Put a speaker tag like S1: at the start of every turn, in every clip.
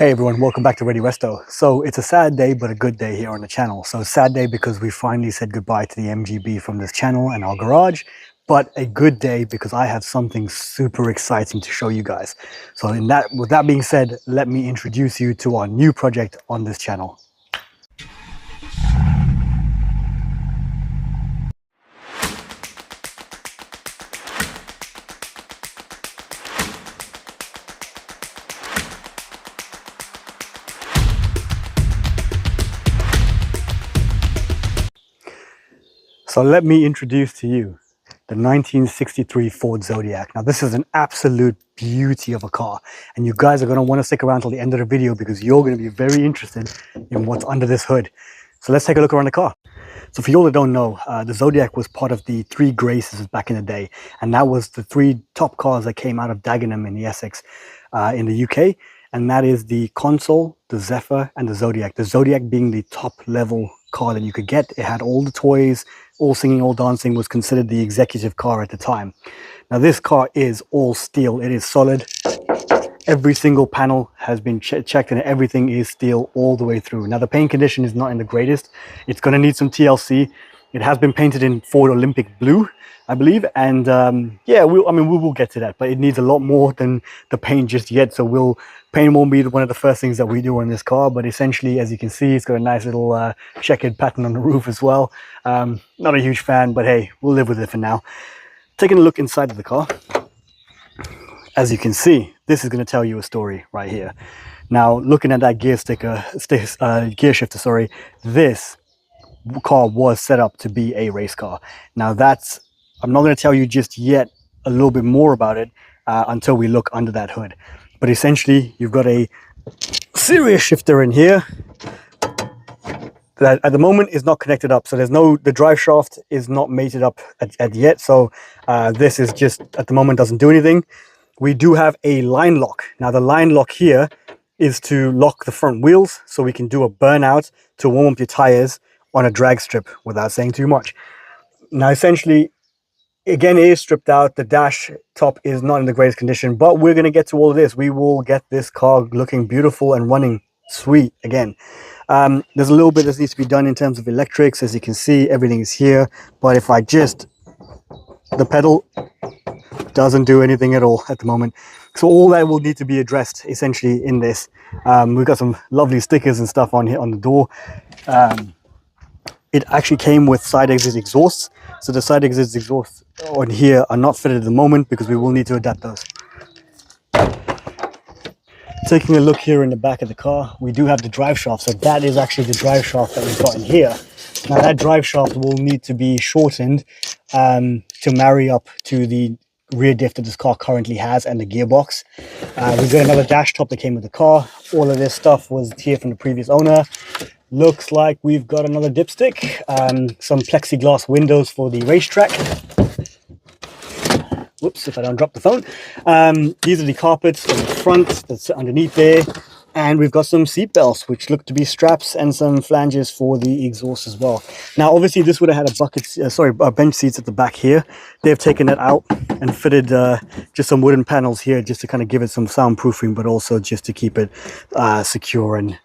S1: Hey everyone, welcome back to Ready Resto. So it's a sad day, but a good day here on the channel. So sad day because we finally said goodbye to the MGB from this channel and our garage, but a good day because I have something super exciting to show you guys. So with that being said, let me introduce you to our new project on this channel. So let me introduce to you the 1963 Ford Zodiac. Now this is an absolute beauty of a car, and you guys are going to want to stick around till the end of the video because you're going to be very interested in what's under this hood. So let's take a look around the car. So for you all that don't know, the Zodiac was part of the three Graces back in the day, and that was the three top cars that came out of Dagenham in the Essex in the UK, and that is the Consul, the Zephyr, and the Zodiac. The Zodiac being the top level car that you could get. It had all the toys, all singing, all dancing, was considered the executive car at the time. Now this car is all steel, it is solid. Every single panel has been checked and everything is steel all the way through. Now the paint condition is not in the greatest. It's going to need some TLC. It has been painted in Ford Olympic blue, I believe, and yeah, we will get to that, but it needs a lot more than the paint just yet. So paint won't be one of the first things that we do on this car, but essentially, as you can see, it's got a nice little checkered pattern on the roof as well. Not a huge fan, but hey, we'll live with it for now. Taking a look inside of the car, as you can see, this is going to tell you a story right here. Now, looking at that gear shifter, sorry, this car was set up to be a race car. Now I'm not going to tell you just yet a little bit more about it until we look under that hood. But essentially, you've got a serious shifter in here that at the moment is not connected up. So the drive shaft is not mated up at yet. So this is just, at the moment, doesn't do anything. We do have a line lock. Now the line lock here is to lock the front wheels so we can do a burnout to warm up your tires on a drag strip without saying too much. Now essentially, again, it is stripped out. The dash top is not in the greatest condition, but we're going to get to all of this. We will get this car looking beautiful and running sweet again. There's a little bit that needs to be done in terms of electrics. As you can see, everything is here, but if I the pedal doesn't do anything at all at the moment. So all that will need to be addressed essentially in this. We've got some lovely stickers and stuff on here on the door. It actually came with side exit exhausts. So the side exit exhausts on here are not fitted at the moment because we will need to adapt those. Taking a look here in the back of the car, we do have the drive shaft. So that is actually the drive shaft that we've got in here. Now that drive shaft will need to be shortened to marry up to the rear diff that this car currently has and the gearbox. We've got another dash top that came with the car. All of this stuff was here from the previous owner. Looks like we've got another dipstick, some plexiglass windows for the racetrack. Whoops, if I don't drop the phone. These are the carpets from the front that's underneath there. And we've got some seat belts, which look to be straps, and some flanges for the exhaust as well. Now, obviously, this would have had a bench seats at the back here. They've taken that out and fitted just some wooden panels here, just to kind of give it some soundproofing, but also just to keep it secure and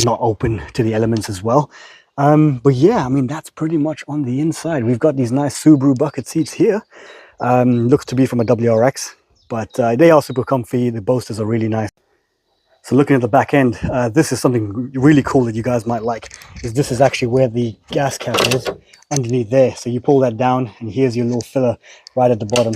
S1: not open to the elements as well. But yeah, I mean, that's pretty much on the inside. We've got these nice Subaru bucket seats here. Looks to be from a WRX, but they are super comfy. The bolsters are really nice. So looking at the back end, this is something really cool that you guys might like. This is actually where the gas cap is, underneath there. So you pull that down and here's your little filler right at the bottom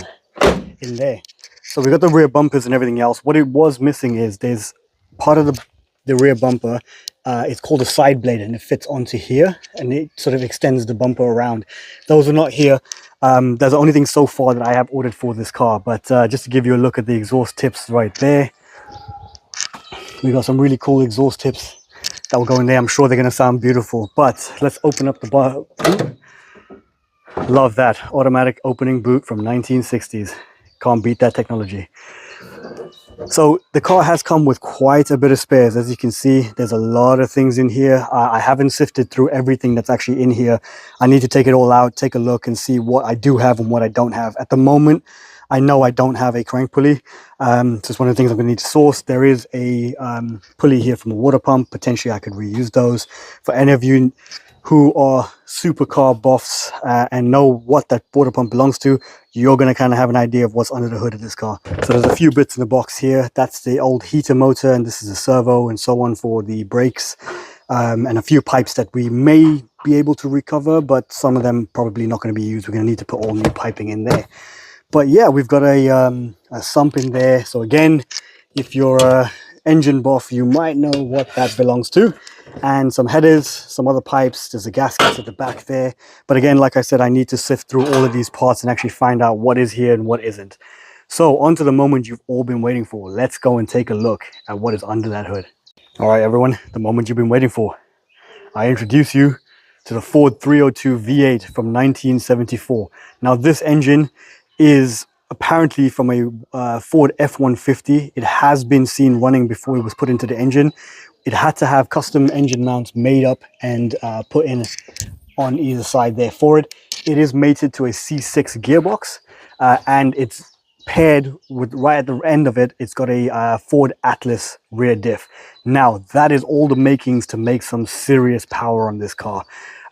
S1: in there. So we got the rear bumpers and everything else. What it was missing is there's part of the rear bumper. It's called a side blade, and it fits onto here and it sort of extends the bumper around. Those are not here. That's the only thing so far that I have ordered for this car. But just to give you a look at the exhaust tips right there. We've got some really cool exhaust tips that will go in there. I'm sure they're going to sound beautiful, but let's open up the bar. Love that automatic opening boot from 1960s. Can't beat that technology. So the car has come with quite a bit of spares. As you can see, there's a lot of things in here. I haven't sifted through everything that's actually in here. I need to take it all out, take a look and see what I do have and what I don't have. At the moment, I know I don't have a crank pulley, so it's one of the things I'm going to need to source. There is a pulley here from a water pump. Potentially I could reuse those. For any of you who are supercar buffs and know what that water pump belongs to, you're going to kind of have an idea of what's under the hood of this car. So there's a few bits in the box here. That's the old heater motor, and this is a servo and so on for the brakes, and a few pipes that we may be able to recover, but some of them probably not going to be used. We're going to need to put all new piping in there. But yeah, we've got a sump in there. So again, if you're a engine buff, you might know what that belongs to. And some headers, some other pipes. There's a gasket at the back there. But again, like I said, I need to sift through all of these parts and actually find out what is here and what isn't. So on to the moment you've all been waiting for. Let's go and take a look at what is under that hood. All right, everyone, the moment you've been waiting for. I introduce you to the Ford 302 V8 from 1974. Now this engine is apparently from a Ford F-150. It has been seen running before it was put into the engine. It had to have custom engine mounts made up and put in on either side there for it. It is mated to a C6 gearbox, and it's paired with, right at the end of it, it's got a Ford Atlas rear diff. Now that is all the makings to make some serious power on this car.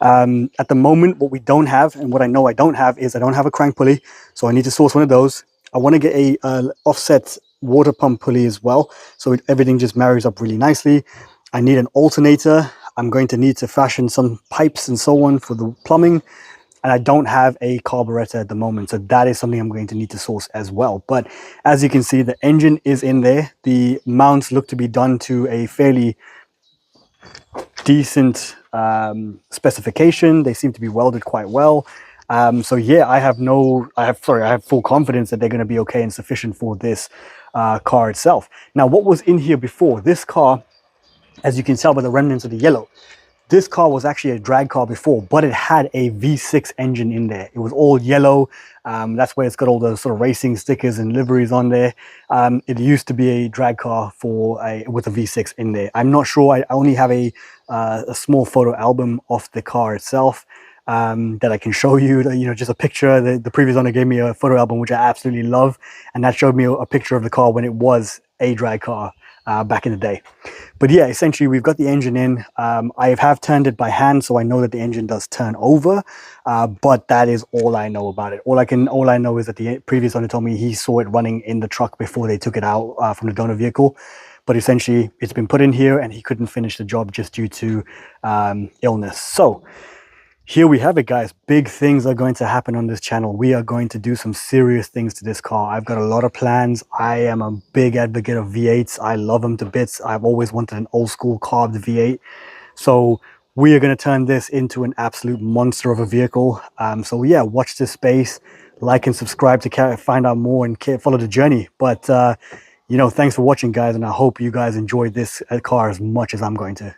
S1: At the moment, what we don't have, and what I know I don't have, is I don't have a crank pulley, so I need to source one of those. I want to get a offset water pump pulley as well, so everything just marries up really nicely. I need an alternator. I'm going to need to fashion some pipes and so on for the plumbing, and I don't have a carburetor at the moment, so that is something I'm going to need to source as well. But as you can see, the engine is in there. The mounts look to be done to a fairly decent specification. They seem to be welded quite well. So yeah, I have full confidence that they're going to be okay and sufficient for this car itself. Now, what was in here before? This car, as you can tell by the remnants of the yellow, this car was actually a drag car before, but it had a V6 engine in there. It was all yellow. That's where it's got all the sort of racing stickers and liveries on there. It used to be a drag car with a V6 in there. I'm not sure. I only have a small photo album of the car itself that I can show you. You know, just a picture. The previous owner gave me a photo album, which I absolutely love, and that showed me a picture of the car when it was a drag car back in the day. But yeah, essentially we've got the engine in. I have turned it by hand, so I know that the engine does turn over, but that is all I know about it. All I know is that the previous owner told me he saw it running in the truck before they took it out from the donor vehicle. But essentially it's been put in here and he couldn't finish the job just due to illness. So here we have it, guys. Big things are going to happen on this channel. We are going to do some serious things to this car. I've got a lot of plans. I am a big advocate of V8s. I love them to bits. I've always wanted an old school carved V8. So we are going to turn this into an absolute monster of a vehicle. So yeah, watch this space, like and subscribe to find out more and follow the journey. But you know, thanks for watching, guys, and I hope you guys enjoyed this car as much as I'm going to.